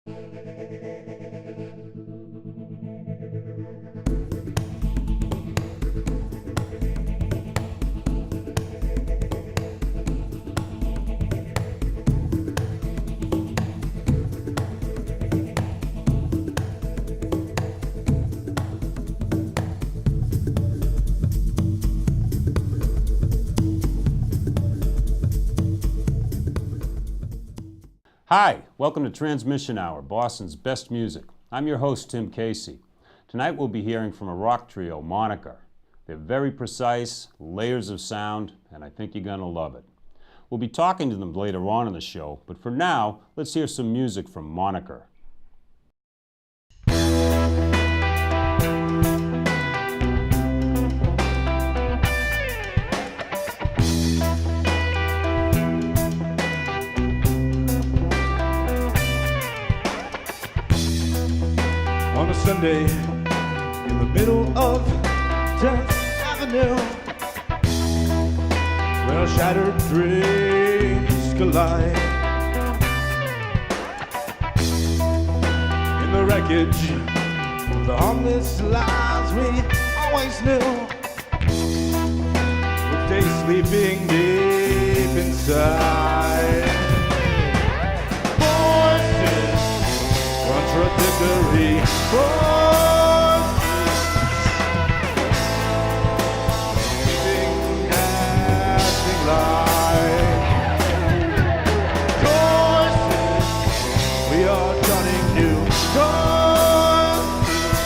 Hi, welcome to Transmission Hour, Boston's best music. I'm your host, Tim Casey. Tonight we'll be hearing from a rock trio, Moniker. They're very precise, layers of sound, and I think you're gonna love it. We'll be talking to them later on in the show, but for now, let's hear some music from Moniker. On a Sunday, in the middle of 10th Avenue, where shattered dreams collide. In the wreckage of the harmless lives we always knew, with day sleeping deep inside. Voices contradictory forces, keeping casting light. Choices we are turning new courses,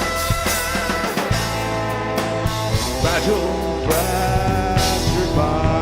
fragile, fractured mind.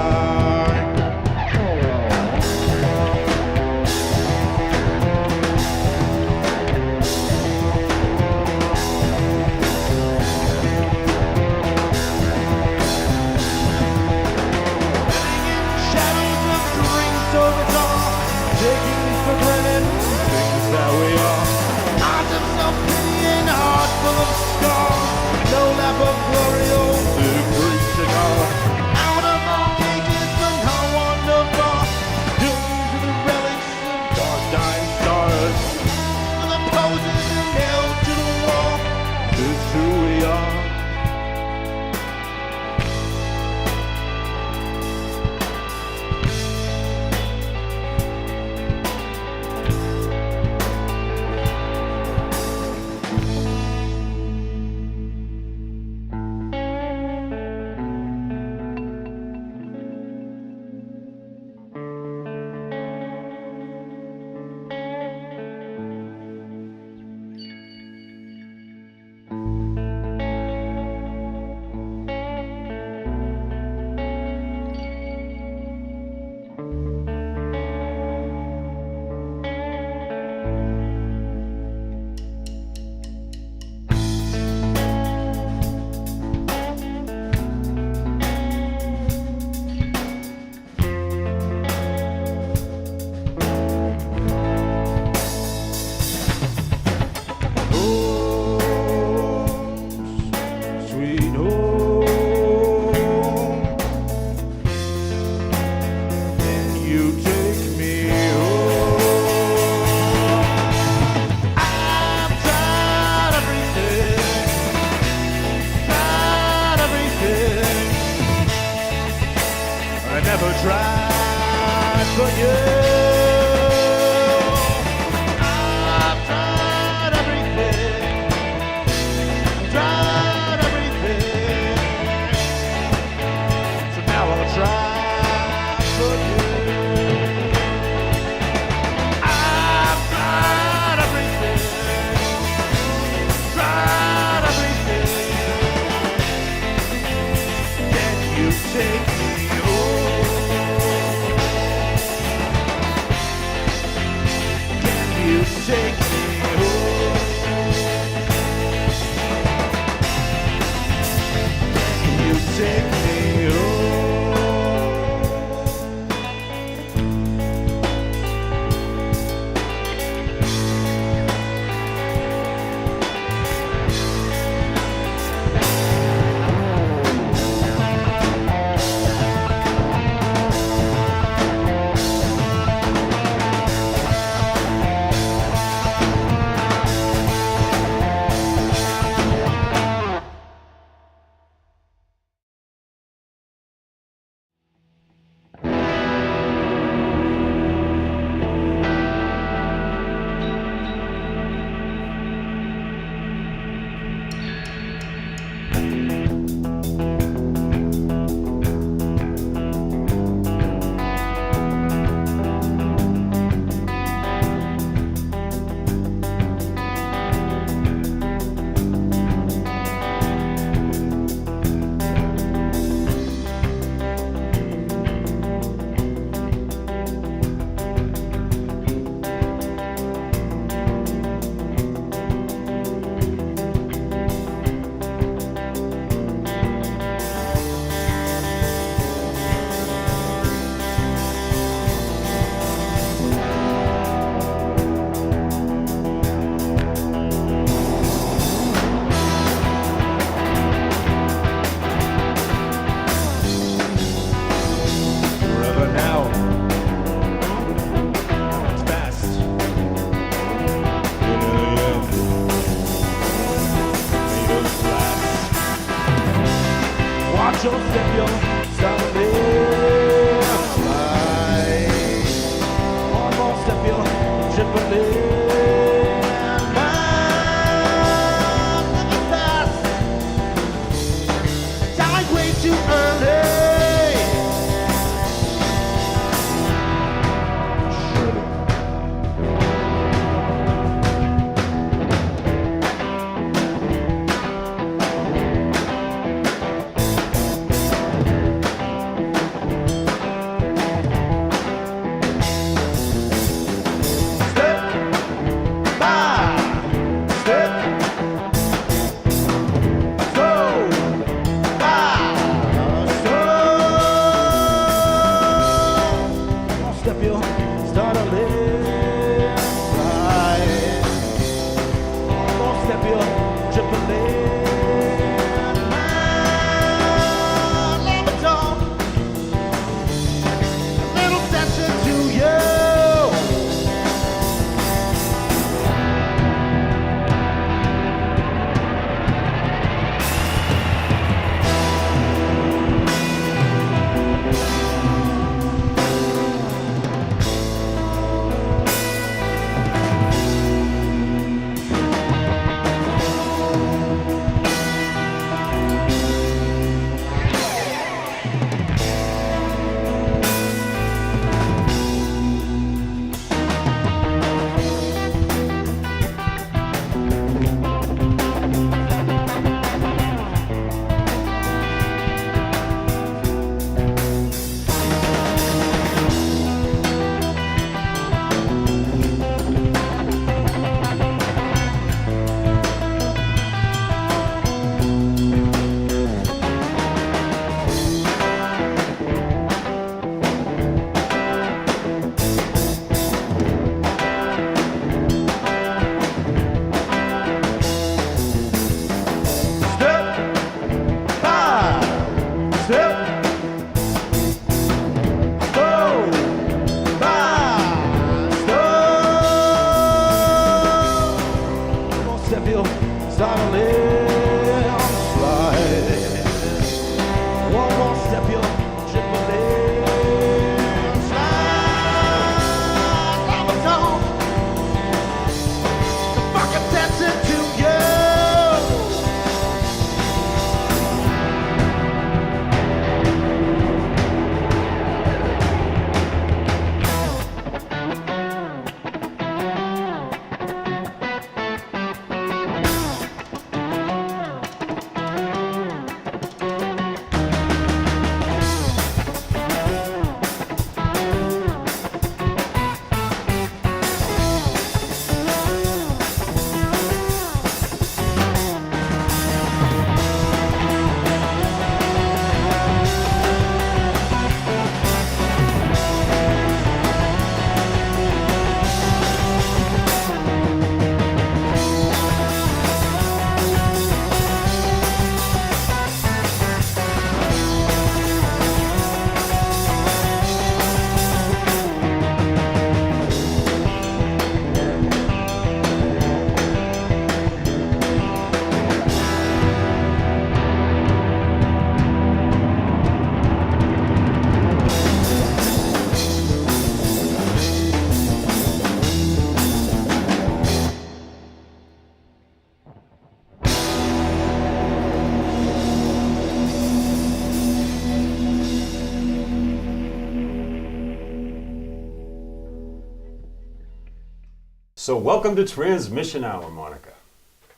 So welcome to Transmission Hour, Monica.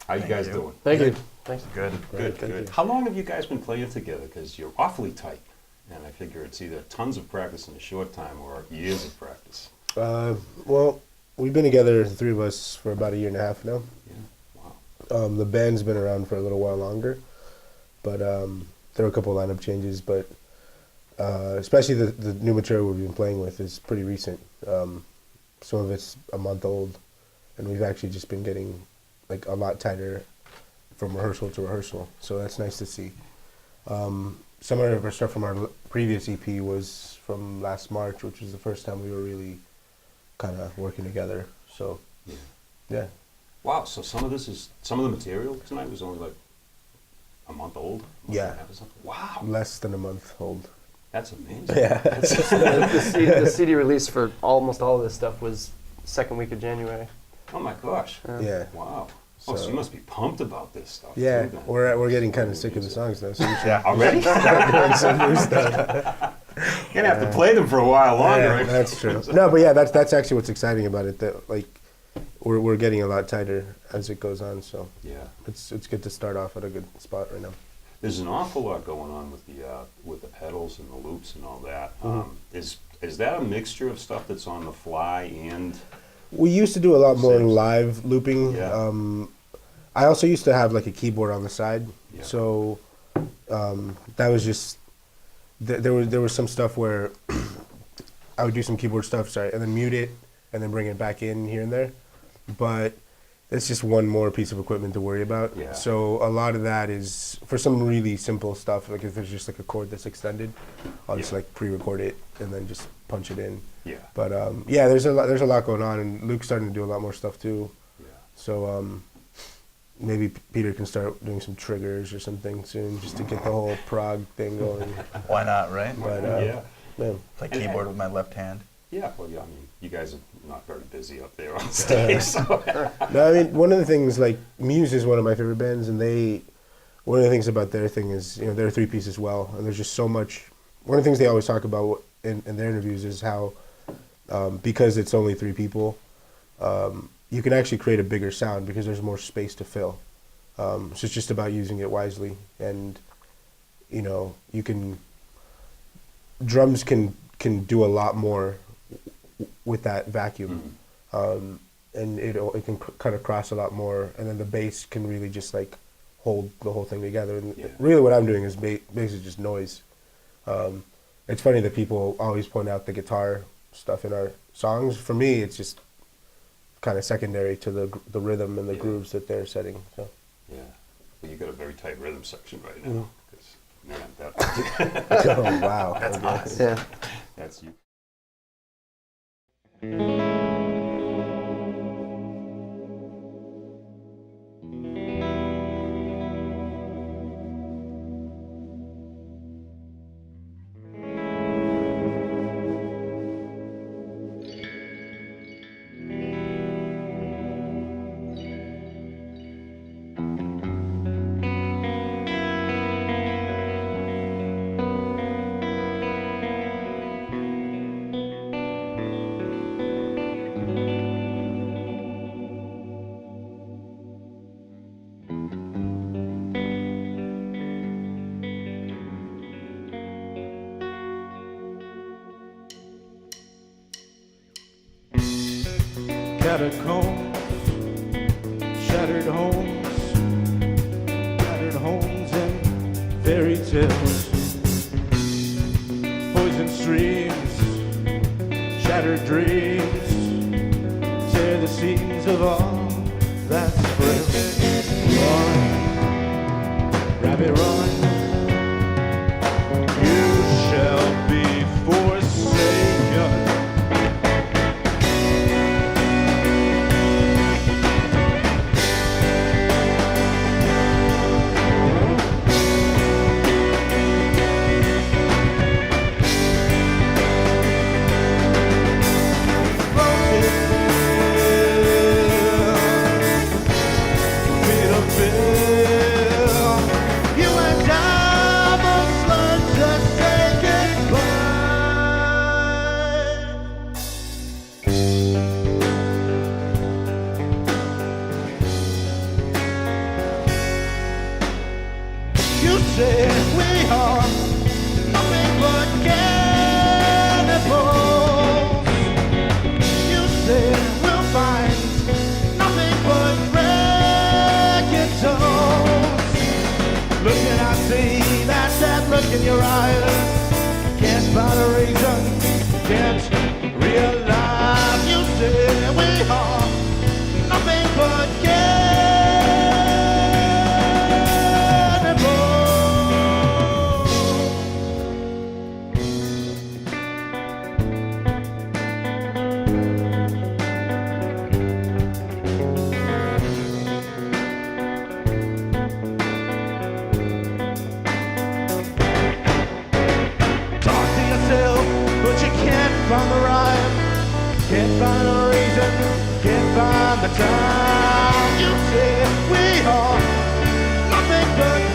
How you guys doing? Thank you. Thanks. Good, good, good. How long have you guys been playing together? Because you're awfully tight. And I figure it's either tons of practice in a short time or years of practice. Well, we've been together, the three of us, for about 1.5 years now. Yeah, wow. The band's been around for a little while longer, but there are a couple of lineup changes, but especially the new material we've been playing with is pretty recent. Some of it's a month old, and we've actually just been getting like a lot tighter from rehearsal to rehearsal, so that's nice to see. Some of our stuff from our previous EP was from last March, which was the first time we were really kind of working together. So, yeah. Wow. So some of the material tonight was only like a month old. Yeah. Wow. Less than a month old. That's amazing. Yeah. The CD release for almost all of this stuff was second week of January. Oh my gosh. Yeah. Wow. Oh, so So- you must be pumped about this stuff. Yeah, too, then. we're getting kind of sick of the songs though, so we should Already? start doing some new stuff. You're gonna have to play them for a while longer. Yeah, right? that's true. No, but yeah, that's actually what's exciting about it. That like we're getting a lot tighter as it goes on. So Yeah. it's good to start off at a good spot right now. There's an awful lot going on with the pedals and the loops and all that. Is that a mixture of stuff that's on the fly and? We used to do a lot more Saves. live looping. Yeah. I also used to have like a keyboard on the side, Yeah. so that was just there was some stuff where I would do some keyboard stuff, and then mute it, and then bring it back in here and there. But it's just one more piece of equipment to worry about. Yeah. So a lot of that is for some really simple stuff. Like if there's just like a chord that's extended, I'll just Yeah. like pre-record it and then just punch it in. Yeah. But yeah, there's a lot going on, and Luke's starting to do a lot more stuff too. Yeah. So maybe Peter can start doing some triggers or something soon, just to get the whole prog thing going. Why not, right? But Yeah. yeah, Play keyboard with my left hand. Yeah. Well, yeah. I mean, you guys are not very busy up there on stage, so. no, I mean one of the things, like Muse is one of my favorite bands, and one of the things about their thing is, they're a three-piece as well, and there's just so much. One of the things they always talk about in their interviews is how because it's only three people, you can actually create a bigger sound because there's more space to fill. So it's just about using it wisely, and you can drums can do a lot more with that vacuum, and it can cut across a lot more, and then the bass can really just like hold the whole thing together. And Yeah. really, what I'm doing is basically just noise. It's funny that people always point out the guitar stuff in our songs. For me, it's just kind of secondary to the rhythm and the Yeah. grooves that they're setting. So Yeah. Well, you got a very tight rhythm section right Mm. now. 'Cause, man, that, oh, wow, That's Okay. us. Yeah. that's you. Catacombs, shattered homes and fairy tales, poison streams, shattered dreams, tear the seams of all that's frail. Run, rabbit, run, you shall be forsaken. You say we are nothing but cannibals. You say we'll find nothing but wrecking souls. Looking, I see that look in your eyes. Can't spot a reason, can't realize. You say we are nothing but cannibals. time to time. You say we are nothing but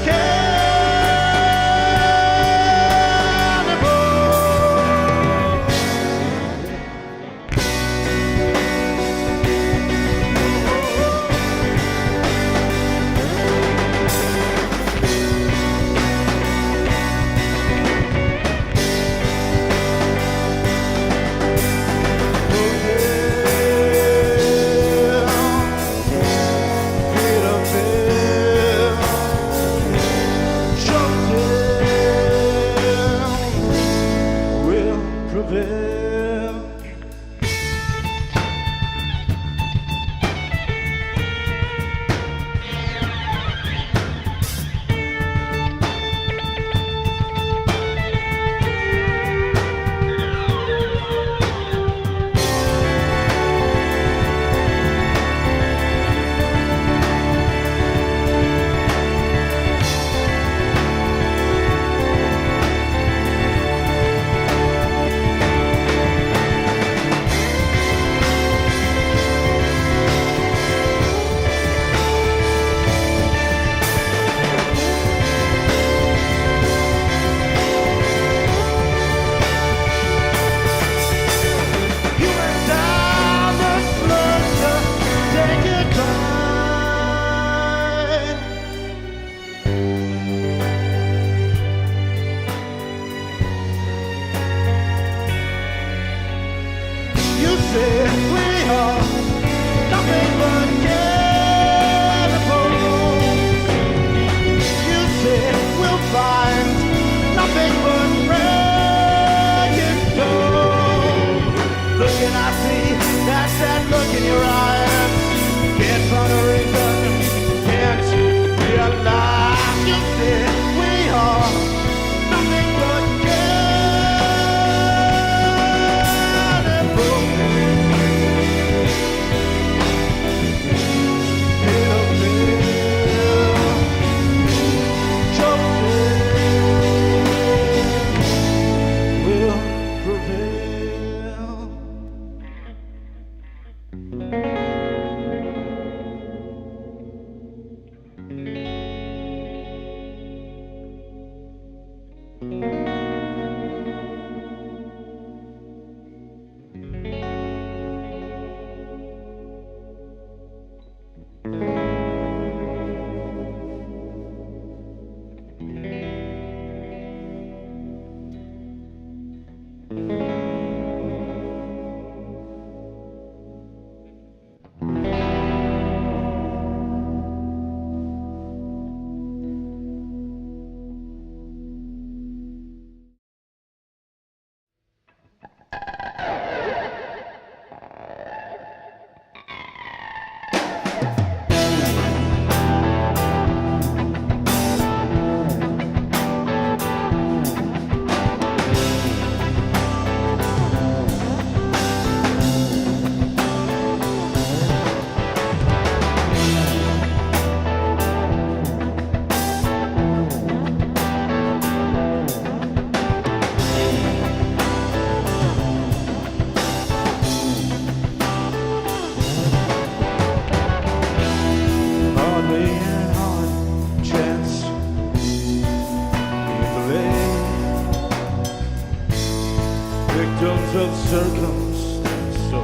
victims of circumstance so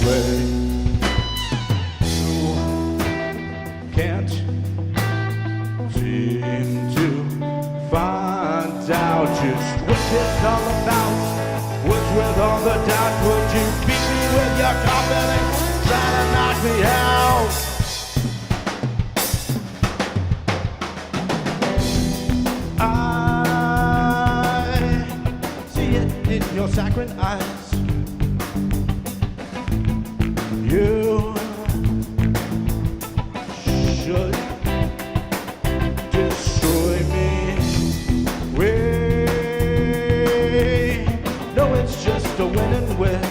away. Can't seem to find out just what it's all about. What's with all the doubt? Would you beat me with your confidence, try to knock me out? In your saccharine eyes, you should destroy me. Wait, no, it's just a winning with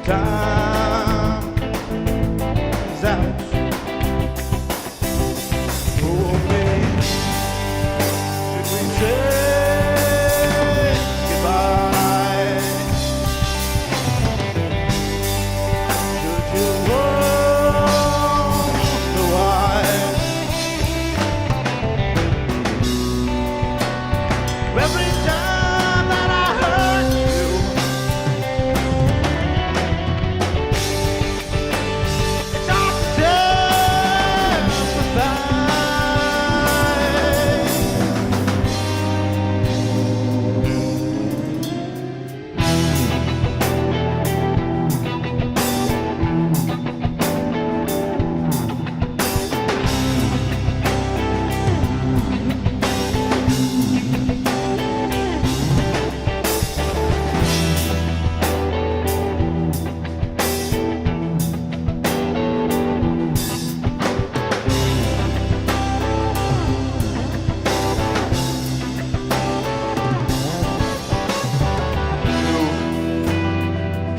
time's out. For me, should we say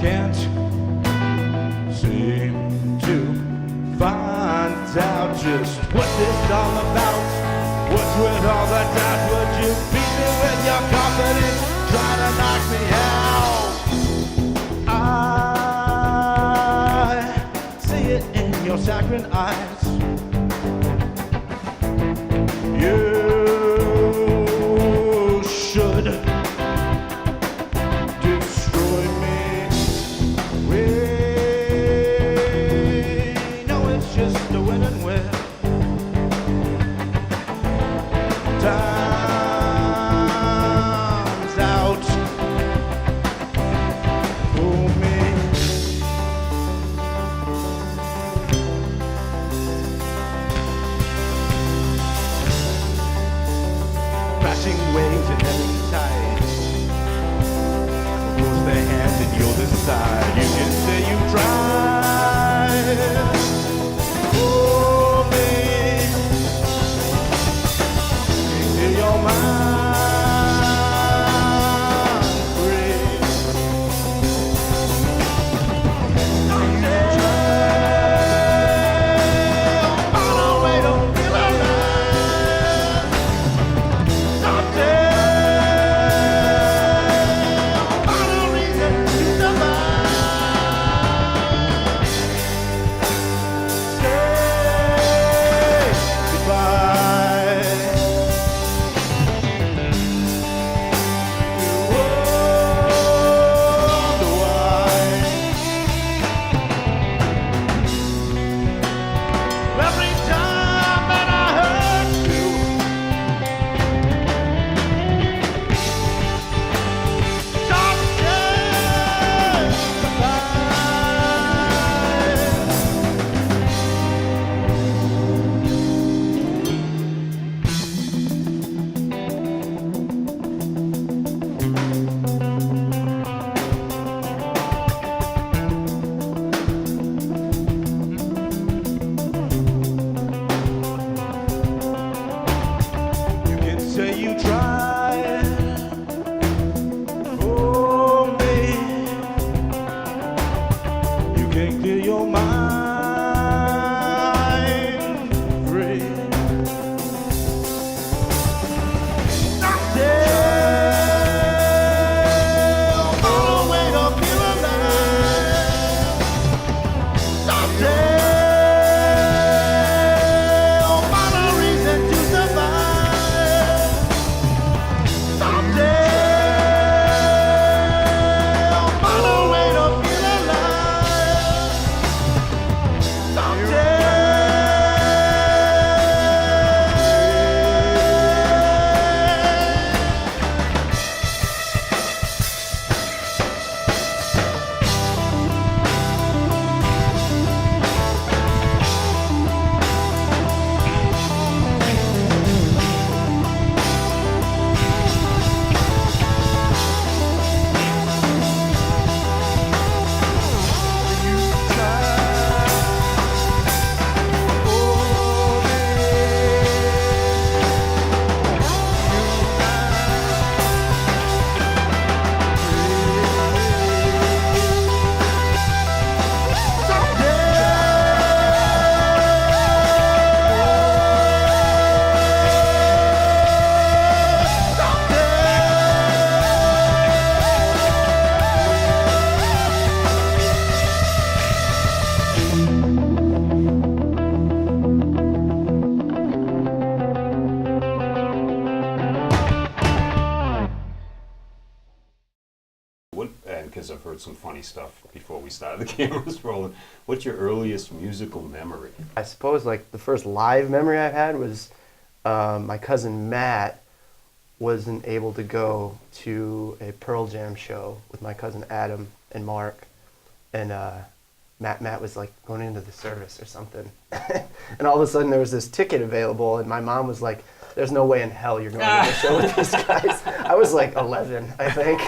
can't seem to find out just what it's all about. What's with all the doubt? Would you beat me with your confidence? Try to knock me out. I see it in your saccharine eyes. You should destroy me. We know it's just a win and win. Time's out for me. Crashing waves and heavy tides force their hands and you'll decide. You can say you tried for me. Into your mind free. On our way to feel alive. Someday, find a reason to survive. Say goodbye. You wonder why. Every time that I hurt you, you can say you tried for me. You can clear your mind free. Someday, on a way to feel alive. Someday, I'll find a reason to survive. Someday, I'll find a way to feel alive. Someday. Because I've heard some funny stuff before we started the cameras rolling. What's your earliest musical memory? I suppose like the first live memory I had was my cousin Matt wasn't able to go to a Pearl Jam show with my cousin Adam and Mark, and Matt was like going into the service or something, and all of a sudden there was this ticket available, and my mom was like, "There's no way in hell you're going to the show with these guys." I was like 11, I think.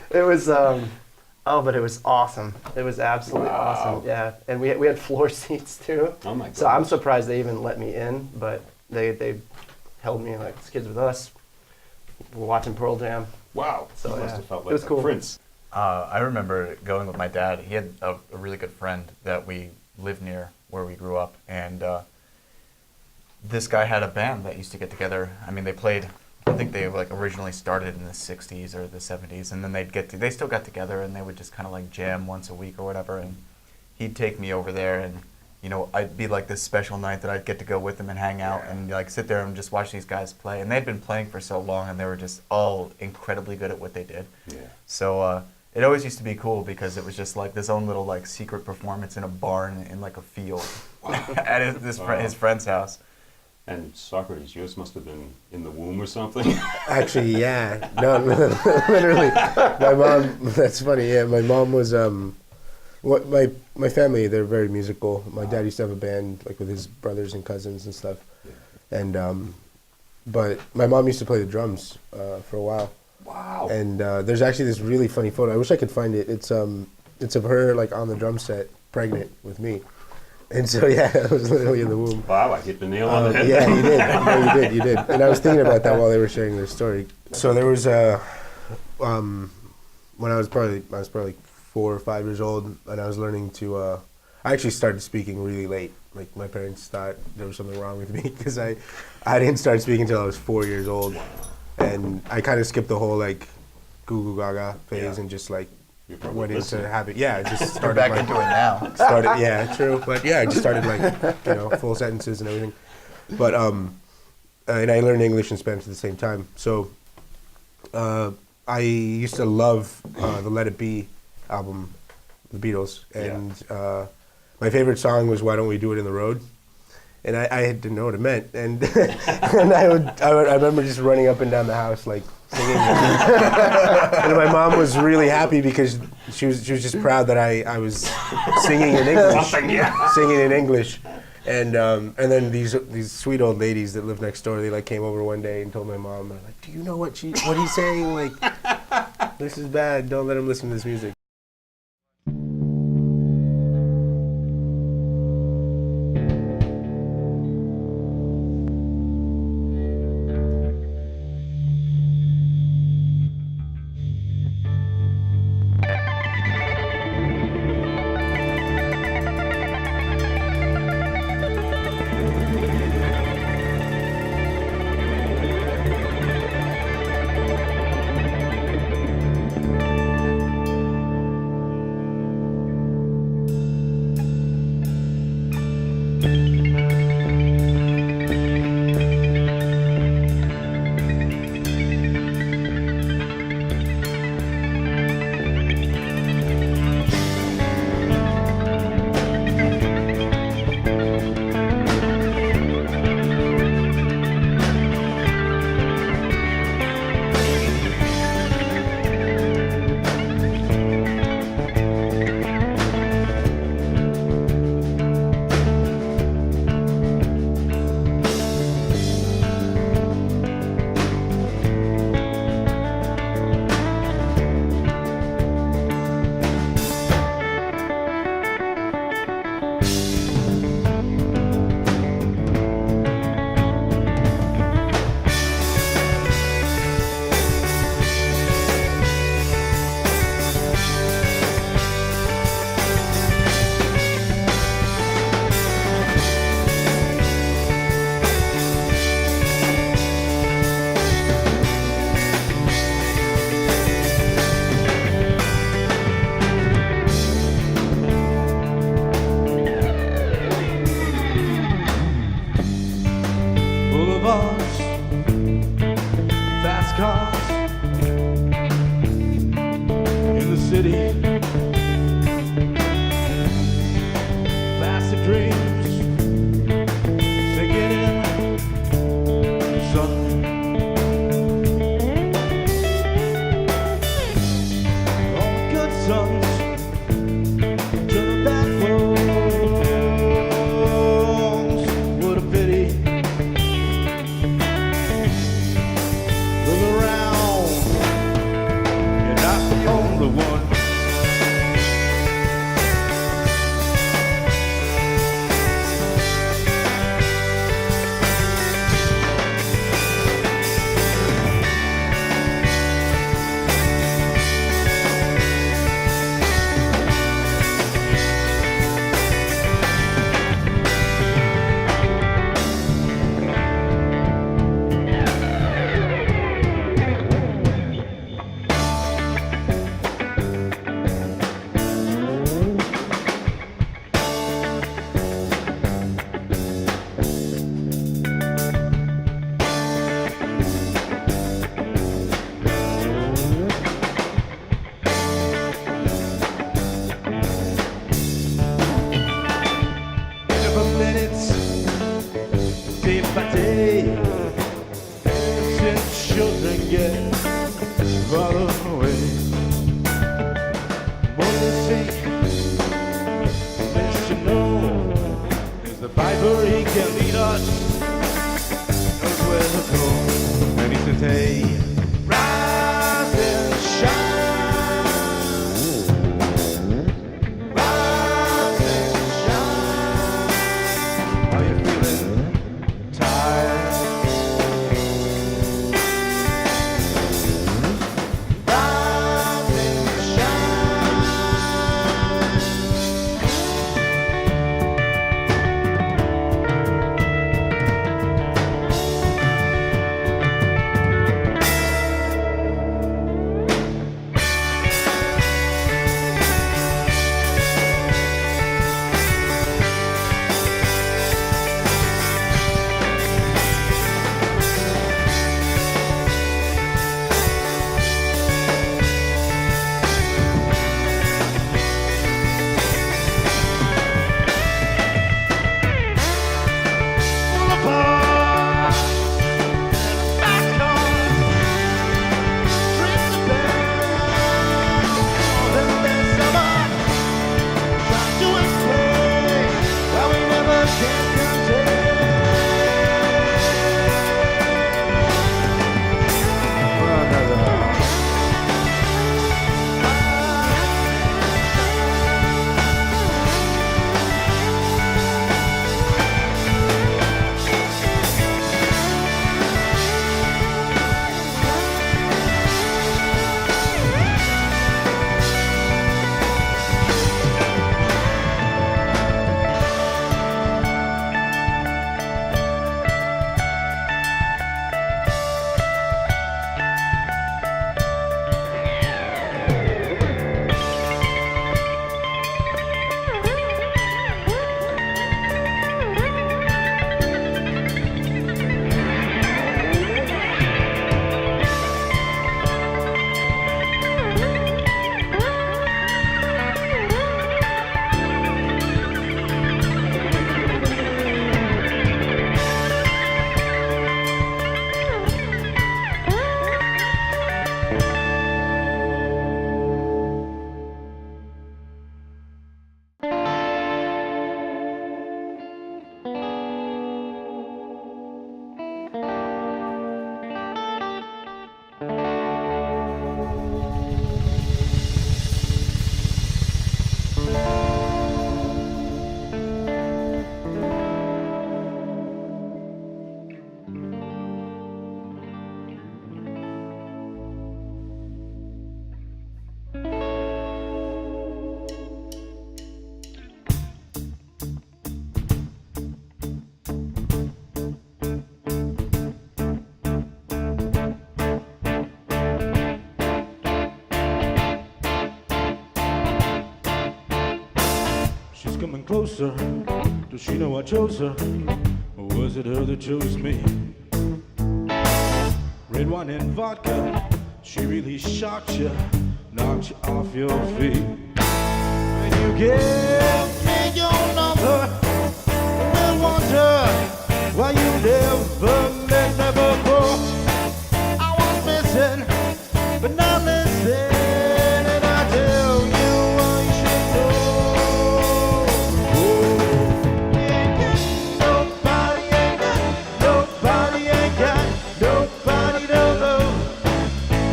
It was, but it was awesome. It was absolutely awesome. Yeah, and we had floor seats too. Oh my god! So I'm surprised they even let me in, but they held me like, "This kid's with us. We're watching Pearl Jam." Wow. So You must yeah, have felt it like was a cool. prince. I remember going with my dad. He had a really good friend that we lived near where we grew up, and this guy had a band that used to get together. I mean, they played. I think they like originally started in the '60s or the '70s, and then they still got together, and they would just kind of like jam once a week or whatever. And he'd take me over there, and I'd be like this special night that I'd get to go with them and hang out and like sit there and just watch these guys play. And they'd been playing for so long, and they were just all incredibly good at what they did. Yeah. So it always used to be cool because it was just like this own little like secret performance in a barn in like a field at his friend's house. And Socrates, yours must have been in the womb or something? Actually, yeah. No, literally. My mom, that's funny, yeah. My mom was, my family, they're very musical. My dad used to have a band, like, with his brothers and cousins and stuff. Yeah. And, but my mom used to play the drums for a while. Wow. And there's actually this really funny photo. I wish I could find it. It's of her, like, on the drum set, pregnant with me. And so, yeah, I was literally in the womb. Wow, I hit the nail on the head. Yeah, you did. No, you did. And I was thinking about that while they were sharing their story. So there was when I was probably 4 or 5 years old, and I was learning to. I actually started speaking really late. Like my parents thought there was something wrong with me because I didn't start speaking until I was 4 years old, and I kind of skipped the whole like goo goo gaga phase and just like. Went into habit. Yeah, I just started back into it now. Yeah, true. But yeah, I just started like, full sentences and everything. But and I learned English and Spanish at the same time. So I used to love the Let It Be album, the Beatles, and my favorite song was Why Don't We Do It in the Road? And I didn't know what it meant, and and I remember just running up and down the house like singing. And my mom was really happy because she was just proud that I was singing in English, singing in English, and then these sweet old ladies that lived next door, they like came over one day and told my mom, like, do you know what he's saying? Like, this is bad. Don't let him listen to this music. wherever he can lead us, knows where to go. And he says, hey, rise and shine, rise and shine. Are you feeling tired? Rise and shine. She's coming closer. Does she know I chose her? Or was it her that chose me? Red wine and vodka, she really shocked you, knocked you off your feet. When you give me your number, we'll wonder why you never met me before. I was missing, but not listening, and I tell you what you should know. Nobody ain't got nobody to love.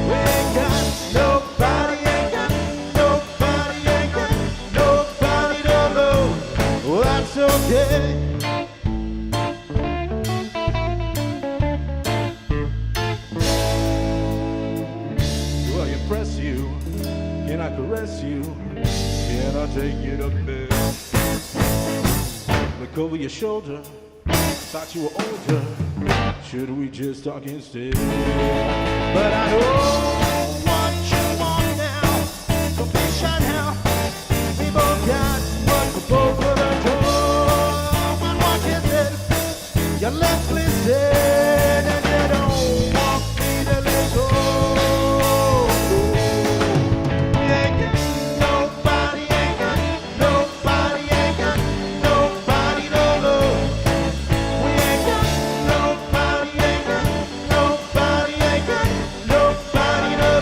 We ain't got nobody ain't got nobody ain't got nobody to love. Well, that's okay. Do I impress you? Can I caress you? Can I take you to bed? Look over your shoulder. Thought you were older. Should we just talk instead? But I know what you want now. Don't be shy now. We both got what we both were told. When one kissing, your lips glisten, and you don't want me to let go. We ain't got nobody, ain't got nobody, ain't got nobody to love. We ain't got nobody, ain't got nobody, ain't got nobody to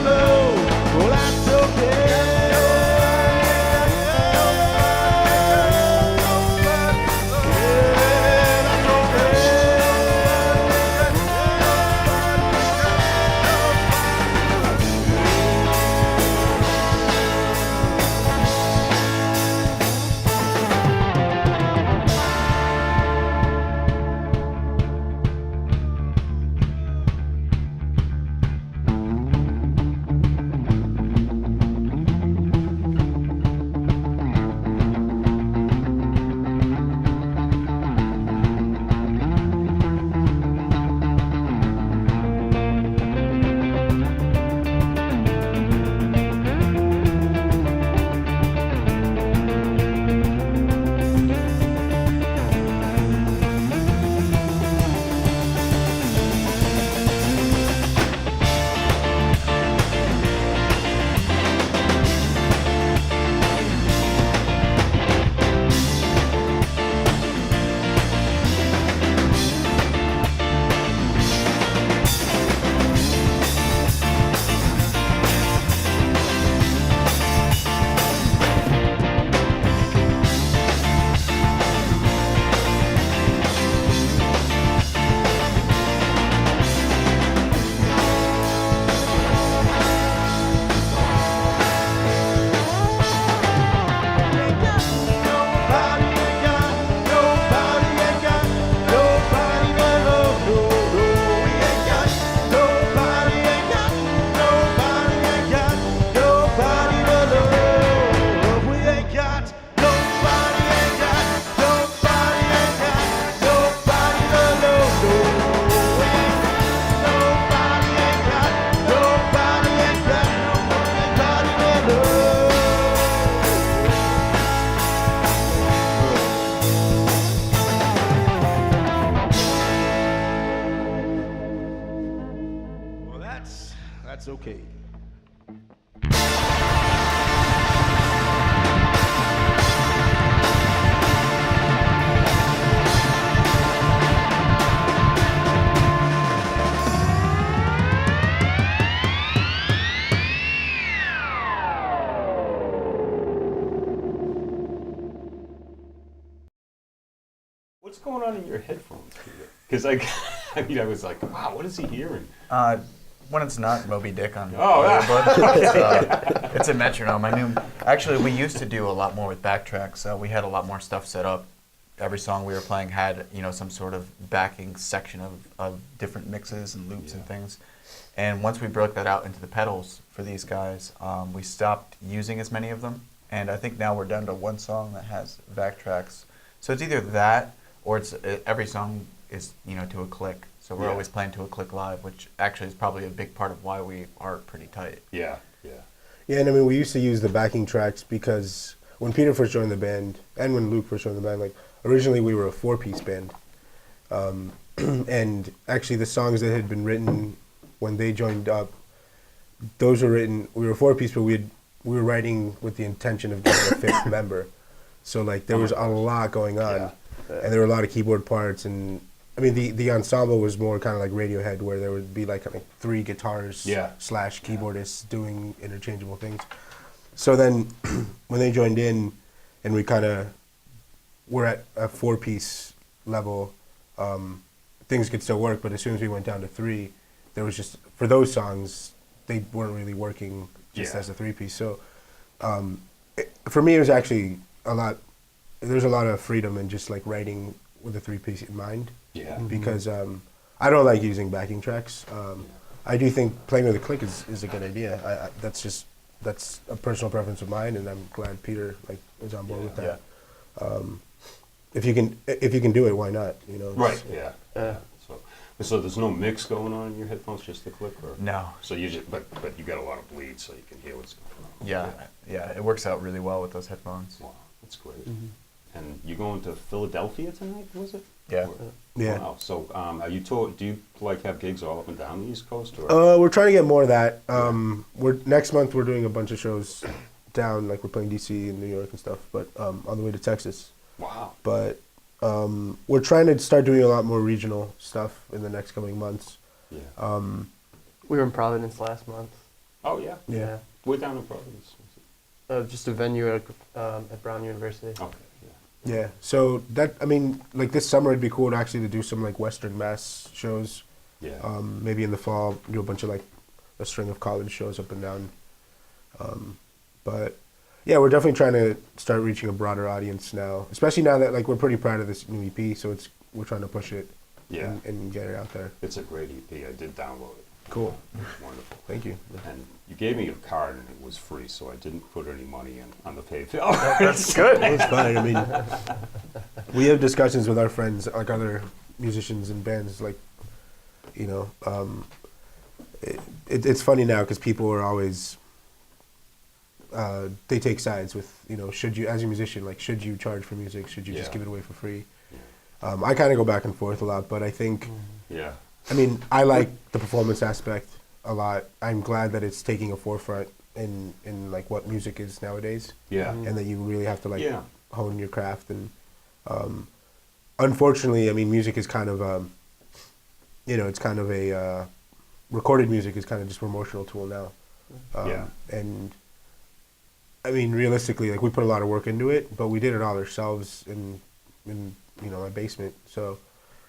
Okay. What's going on in your headphones? Because I mean, I was like, wow, what is he hearing? When it's not Moby Dick on Oh, yeah. earbud, it's a metronome. Actually, we used to do a lot more with backtracks. We had a lot more stuff set up. Every song we were playing had, some sort of backing section of different mixes and loops and things. And once we broke that out into the pedals for these guys, we stopped using as many of them. And I think now we're down to one song that has backtracks. So it's either that or it's every song is to a click. So we're always playing to a click live, which actually is probably a big part of why we are pretty tight. Yeah. Yeah, and I mean, we used to use the backing tracks because when Peter first joined the band, and when Luke first joined the band, like, originally we were a 4-piece band. And actually the songs that had been written when they joined up, those were written, we were a 4-piece, but we were writing with the intention of getting a 5th member. So, like, there was a lot going on, and there were a lot of keyboard parts, and I mean, the ensemble was more kind of like Radiohead, where there would be like 3 guitars / keyboardists doing interchangeable things. So then, when they joined in, and we kind of were at a 4-piece level, things could still work. But as soon as we went down to 3, there was just, for those songs, they weren't really working just as a 3-piece. So for me, it was actually a lot. There's a lot of freedom in just like writing with a 3-piece in mind. Yeah. Because I don't like using backing tracks. I do think playing with a click is a good idea. That's a personal preference of mine, and I'm glad Peter is on board with that. If you can do it, why not? Right. Yeah. So there's no mix going on in your headphones, just the click, or No. So you just but you got a lot of bleed, so you can hear what's going on. Yeah, it works out really well with those headphones. Wow, that's great. And you going to Philadelphia tonight? Was it? Yeah. Yeah. Wow. So are you do you have gigs all up and down the East Coast, or? We're trying to get more of that. Next month we're doing a bunch of shows down, like we're playing DC and New York and stuff, but on the way to Texas. Wow. But we're trying to start doing a lot more regional stuff in the next coming months. Yeah. We were in Providence last month. Oh yeah. Yeah. We're down in Providence. Just a venue at Brown University. Okay. Yeah, so that, I mean, like this summer it'd be cool to do some like Western Mass shows. Yeah. Maybe in the fall do a bunch of like a string of college shows up and down. But yeah, we're definitely trying to start reaching a broader audience now, especially now that like we're pretty proud of this new EP. So we're trying to push it. Yeah. And get it out there. It's a great EP. I did download it. Cool. It's wonderful. Thank you. And you gave me your card, and it was free, so I didn't put any money in on the pay. That's good. It's fine. I mean, we have discussions with our friends, like other musicians and bands, like, it's funny now because people are always, they take sides with, should you, as a musician, like, should you charge for music? Should you just give it away for free? I kind of go back and forth a lot, but I think, I mean, I like the performance aspect a lot. I'm glad that it's taking a forefront in like what music is nowadays. Yeah. And that you really have to hone your craft. And unfortunately, I mean, music is kind of, it's kind of a, recorded music is kind of just a promotional tool now. And I mean, realistically, like we put a lot of work into it, but we did it all ourselves in my basement. So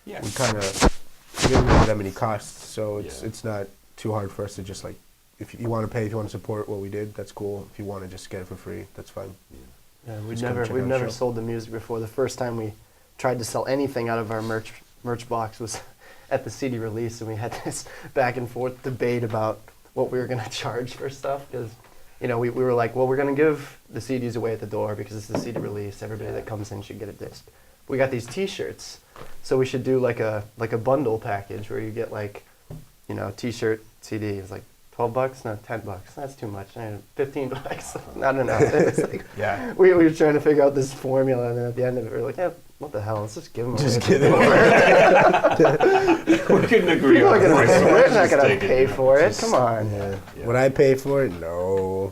we kind of, we didn't have that many costs, so it's not too hard for us to just like, if you want to pay, if you want to support what we did, that's cool. If you want to just get it for free, that's fine. Yeah, we've never sold the music before. The first time we tried to sell anything out of our merch box was at the CD release, and we had this back and forth debate about what we were going to charge for stuff, because we were like, well, we're going to give the CDs away at the door because it's the CD release. Everybody that comes in should get a disc. We got these T-shirts, so we should do like a bundle package where you get like, T-shirt, CD. It was like $12? No, $10. That's too much. $15. Not enough. It's like, Yeah. we were trying to figure out this formula, and then at the end of it, we were like, yeah, what the hell? Let's just give them away. Just kidding. We couldn't agree People on are gonna price, pay, so we're let's not just gonna take it, pay you know. for it. Come on. Yeah. Would I pay for it? No.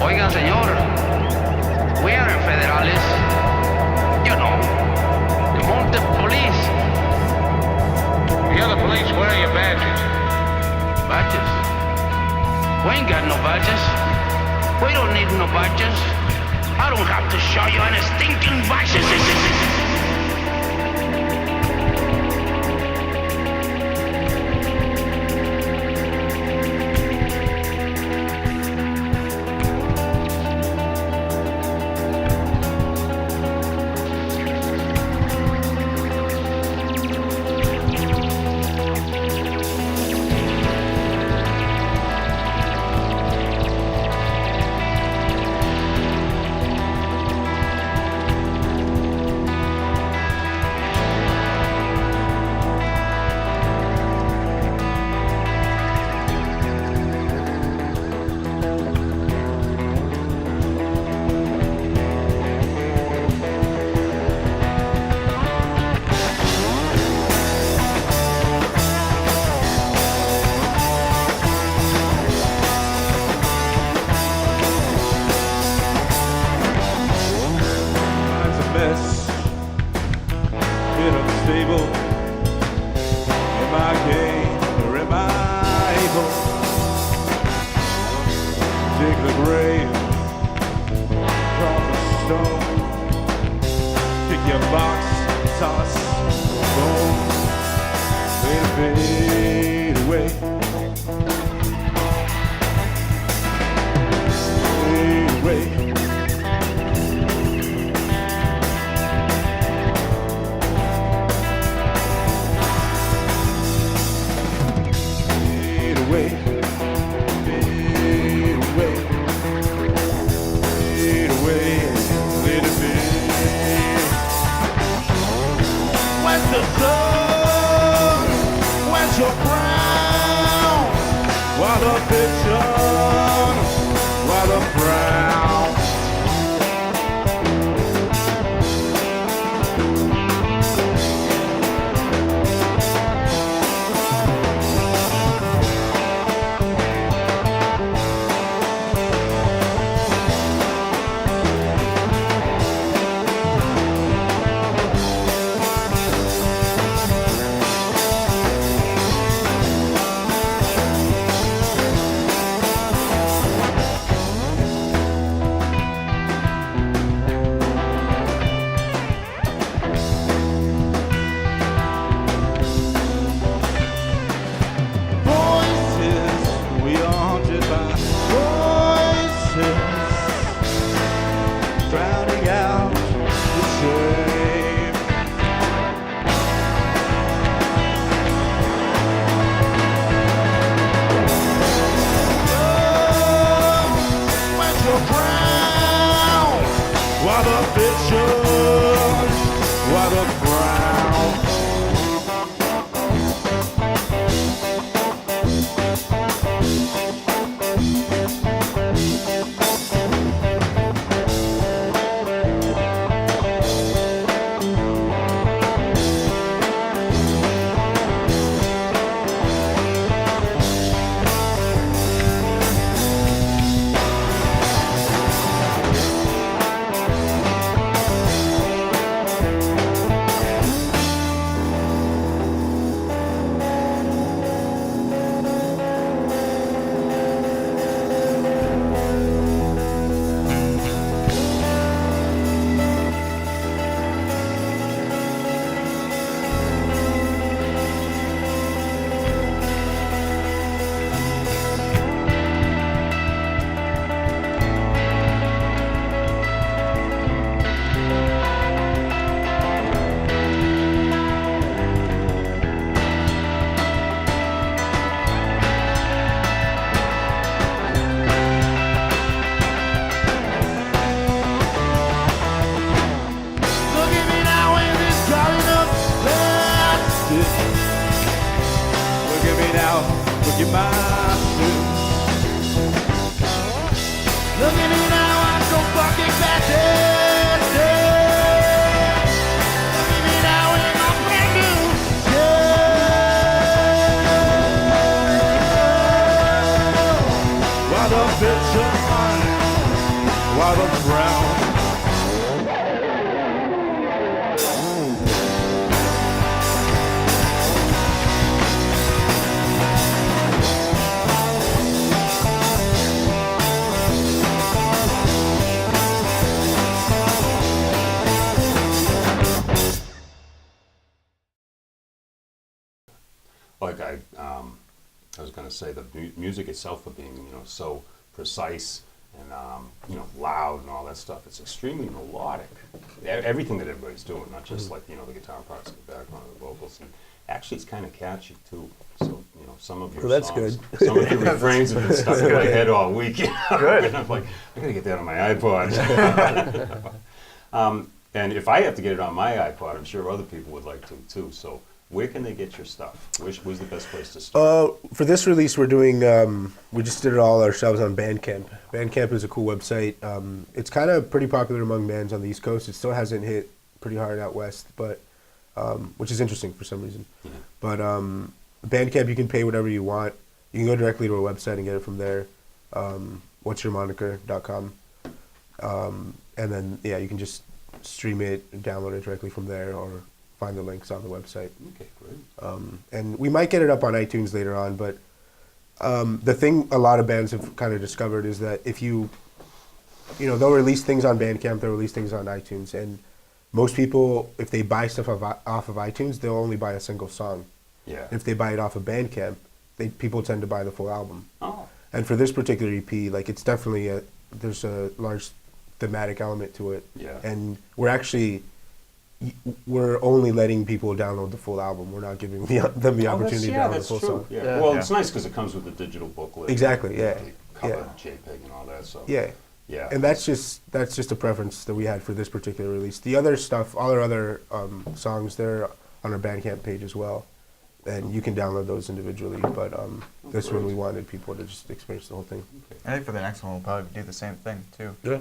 Oigan, señor, we are in federales. You know, the mounted police. You're the police, where are your badges? Badges? We ain't got no badges. We don't need no badges. I don't have to show you any stinking badges. Life's a mess, bit unstable. Am I gay or am I able? Dig the grave, drop a stone, pick your box, toss, bone, fade away. Fade away. Fade away, fade away, fade away, let it fade. Where's the sun? Where's your crown? What a vision, what a frown. suit. Look at me now, look at my suit. Look at me now, I'm so fucking fantastic. Look at me now in my brand new shirt. While the bits are on, while the brown. Like I was going to say, the music itself for being, so precise and, loud and all that stuff, it's extremely melodic. Everything that everybody's doing, not just like, the guitar parts in the background and the vocals. And actually, it's kind of catchy, too. So, some of your Well, that's songs, good. some of your refrains have been stuck in my head all week. Good. And I'm like, I got to get that on my iPod. And if I have to get it on my iPod, I'm sure other people would like to, too. So where can they get your stuff? Where's the best place to start? For this release, we're doing, we just did it all ourselves on Bandcamp. Bandcamp is a cool website. It's kind of pretty popular among bands on the East Coast. It still hasn't hit pretty hard out West, but which is interesting for some reason. Yeah. But Bandcamp, you can pay whatever you want. You can go directly to our website and get it from there, whatsyourmoniker.com. And then, you can just stream it and download it directly from there or find the links on the website. Okay, great. And we might get it up on iTunes later on, but the thing a lot of bands have kind of discovered is that if they'll release things on Bandcamp, they'll release things on iTunes, and most people, if they buy stuff off of iTunes, they'll only buy a single song. Yeah. If they buy it off of Bandcamp, people tend to buy the full album. Oh. And for this particular EP, like it's definitely there's a large thematic element to it. Yeah. And we're only letting people download the full album. We're not giving them the opportunity to download the full song. Yeah. Yeah. Well, Yeah. it's nice because it comes with the digital booklet. Exactly, yeah. The cover, Yeah. JPEG and all that. So. Yeah. Yeah. And that's just a preference that we had for this particular release. The other stuff, all our other songs, they're on our Bandcamp page as well, and you can download those individually. But this one we wanted people to just experience the whole thing. Okay. I think for the next one we'll probably do the same thing too. Yeah.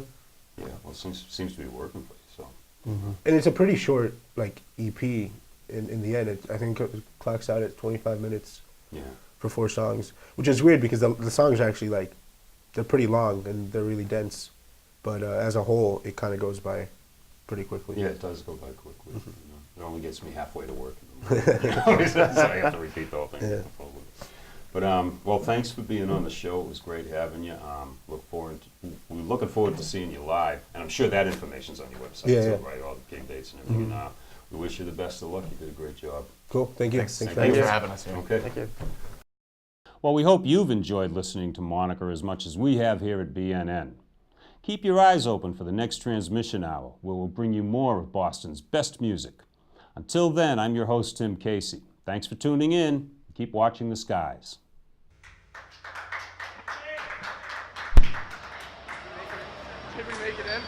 Yeah. Well, it seems to be working for you. So. And it's a pretty short EP. In the end, I think it clocks out at 25 minutes Yeah. for 4 songs, which is weird because the songs are actually they're pretty long and they're really dense, but as a whole, it kind of goes by pretty quickly. Yeah, it does go by quickly. It only gets me halfway to work. So I have to repeat the whole thing. Yeah. But well, thanks for being on the show. It was great having you. We're looking forward to seeing you live, and I'm sure that information's on your website Yeah, too, right? All the gig dates and everything. We wish you the best of luck. You did a great job. Cool. Thank you. Thanks. Thanks Thanks for for having having us us. here. Okay. Thank you. Well, we hope you've enjoyed listening to Moniker as much as we have here at BNN. Keep your eyes open for the next transmission hour, where we'll bring you more of Boston's best music. Until then, I'm your host, Tim Casey. Thanks for tuning in. Keep watching the skies. Did we make it in?